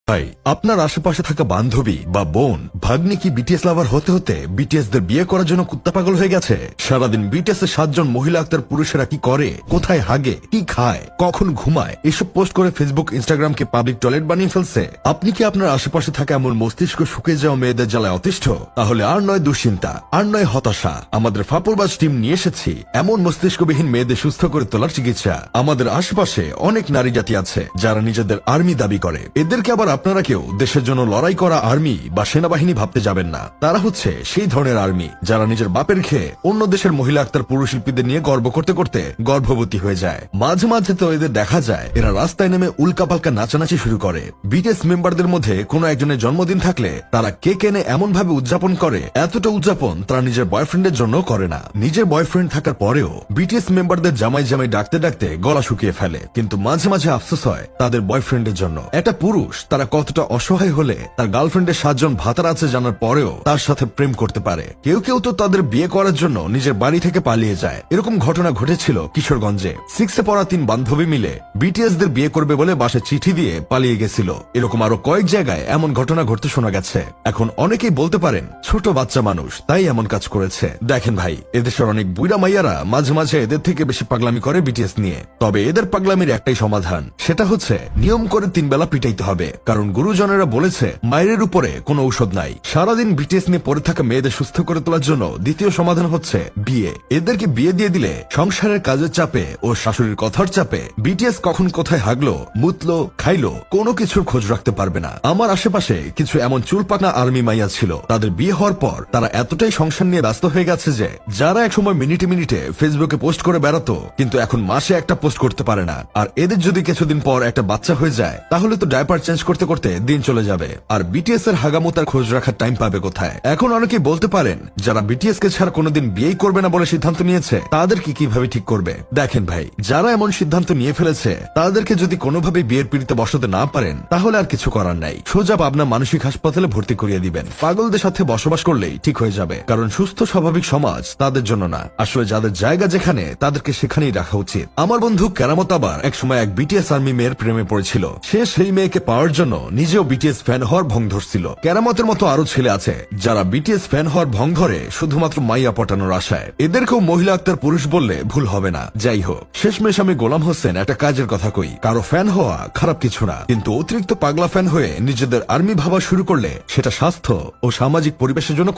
ভাই, আপনার আশেপাশে থাকা বান্ধবী বা বোন ভাগ্নি কি বিটিএস লাভার হতে হতে বিটিএস দের বিয়ে করার জন্য কুত্তা পাগল হয়ে গেছে? সারাদিন বিটিএস এর 7 জন মহিলা আক্তার পুরুষেরা কি করে, কোথায় হাগে, কি খায়, কখন ঘুমায়, এসব পোস্ট করে ফেসবুক ইনস্টাগ্রামকে পাবলিক টয়লেট বানিয়ে ফেলছে। আপনি কি আপনার আশেপাশে থাকা এমন মস্তিষ্ক শুকিয়ে যাওয়া মেয়েদের জ্বালায় অতিষ্ঠ? তাহলে আর নয় দুশ্চিন্তা, আর নয় হতাশা, আমাদের ফাপড়বাজ টিম নিয়ে এসেছি এমন মস্তিষ্কবিহীন মেয়েদের সুস্থ করে তোলার চিকিৎসা। আমাদের আশেপাশে অনেক নারী জাতি আছে যারা নিজেদের আর্মি দাবি করে। এদেরকে আবার আপনারা কেউ দেশের জন্য লড়াই করা আর্মি বা সেনাবাহিনী ভাবতে যাবেন না। তারা হচ্ছে সেই ধরনের আর্মি যারা নিজের বাপের খেয়ে অন্য দেশের মহিলা আক্তার পুরুষ শিল্পীদের নিয়ে গর্ব করতে করতে গর্ভবতী হয়ে যায়। মাঝে মাঝে তো এদের দেখা যায় এরা রাস্তায় নেমে উল্কাপাল্কা নাচানাচি শুরু করে। বিটিএস মেম্বারদের মধ্যে কোনো একজনের জন্মদিন থাকলে তারা কেক এনে এমন ভাবে উদযাপন করে, এতটা উদযাপন তারা নিজের বয়ফ্রেন্ডের জন্য করে না। নিজের বয়ফ্রেন্ড থাকার পরেও বিটিএস মেম্বারদের জামাই জামাই ডাকতে ডাকতে গলা শুকিয়ে ফেলে। কিন্তু মাঝে মাঝে আফসোস হয় তাদের বয়ফ্রেন্ডের জন্য। একটা পুরুষ তারা কতটা অসহায় হলে তার গার্লফ্রেন্ডের 7 জন ভাতার আছে জানার পরেও তার সাথে প্রেম করতে পারে। কেউ কেউ তো তাদের বিয়ে করার জন্য নিজের বাড়ি থেকে পালিয়ে যায়। এরকম ঘটনা ঘটেছিল কিশোরগঞ্জে। 6 এ পড়া 3 বান্ধবী মিলে বিটিএস দের বিয়ে করবে বলে বাসায় চিঠি দিয়ে পালিয়ে গেছিল। এরকম আরো কয়েক জায়গায় এমন ঘটনা ঘটতে শোনা গেছে। এখন অনেকেই বলতে পারেন ছোট বাচ্চা মানুষ তাই এমন কাজ করেছে। দেখেন ভাই, এদেশের অনেক বুড়া মাইয়ারা মাঝে মাঝে এদের থেকে বেশি পাগলামি করে বিটিএস নিয়ে। তবে এদের পাগলামির একটাই সমাধান, সেটা হচ্ছে নিয়ম করে 3 বেলা পিটাইতে হবে। কারণ গুরুজনেরা বলেছে মায়ের উপরে কোনো ঔষধ নাই। সারাদিন বিটিএস নিয়ে পড়ে থাকা মেয়েদের সুস্থ করে তোলার জন্য দ্বিতীয় সমাধান হচ্ছে বিয়ে। এদেরকে বিয়ে দিয়ে দিলে সংসারের কাজের চাপে ও শাশুড়ির কথার চাপে বিটিএস কখন কোথায় হাগলো, মুতলো, খাইলো কোনো কিছুর খোঁজ রাখতে পারবে না। আমার আশেপাশে কিছু এমন চুলপাকনা আর্মি মাইয়া ছিল, তাদের বিয়ে হওয়ার পর তারা এতটাই সংসার নিয়ে ব্যস্ত হয়ে গেছে যে যারা একসময় মিনিটে মিনিটে ফেসবুকে পোস্ট করে বেড়াতো কিন্তু এখন মাসে একটা পোস্ট করতে পারে না। আর এদের যদি কিছুদিন পর একটা বাচ্চা হয়ে যায় তাহলে তো ডায়পার চেঞ্জ করতে করতে দিন চলে যাবে। আর বিটিএস এর হাগামোতার খোঁজ রাখার টাইম পাবে কোথায়? এখন অনেকেই বলতে পারেন যারা বিটিএস কে ছাড়া কোনোদিন বিয়েই করবে না বলে সিদ্ধান্ত নিয়েছে তাদের কি কিভাবে ঠিক করবে? দেখেন ভাই, যারা এমন সিদ্ধান্ত নিয়ে ফেলেছে তাদেরকে যদি কোনোভাবে বিয়ের পিড়িতে বসাতে না পারেন তাহলে আর কিছু করার নাই। সোজা পাবনা মানসিক হাসপাতালে ভর্তি করিয়ে দিবেন। পাগলদের সাথে বসবাস করলেই ঠিক হয়ে যাবে। কারণ সুস্থ স্বাভাবিক সমাজ তাদের জন্য না, আসলে যাদের জায়গা যেখানে তাদেরকে সেখানেই রাখা উচিত। আমার বন্ধু কেরামত আবার একসময় এক বিটিএস আর্মি মেয়ের প্রেমে পড়েছিল। সে সেই মেয়েকে পাওয়ার জন্য নিজেও বিটিএস ফ্যান হওয়ার ভং ধরছিল। কেরামতের মতো আরো ছেলে আছে যারা বিটিএস ফ্যান হওয়ার ভং ধরে শুধুমাত্র মাইয়া পটানোর আশায়। এদেরকেও মহিলা আক্তার পুরুষ বললে ভুল হবে না। যাই হোক, শেষমেশ আমি গোলাম হোসেন একটা কাজের কথা কই, কারো ফ্যান হওয়া খারাপ কিছু না, কিন্তু অতিরিক্ত পাগলা ফ্যান হয়ে নিজেদের আর্মি ভাবা শুরু করলে সেটা স্বাস্থ্য ও সামাজিক পরিবেশের জন্য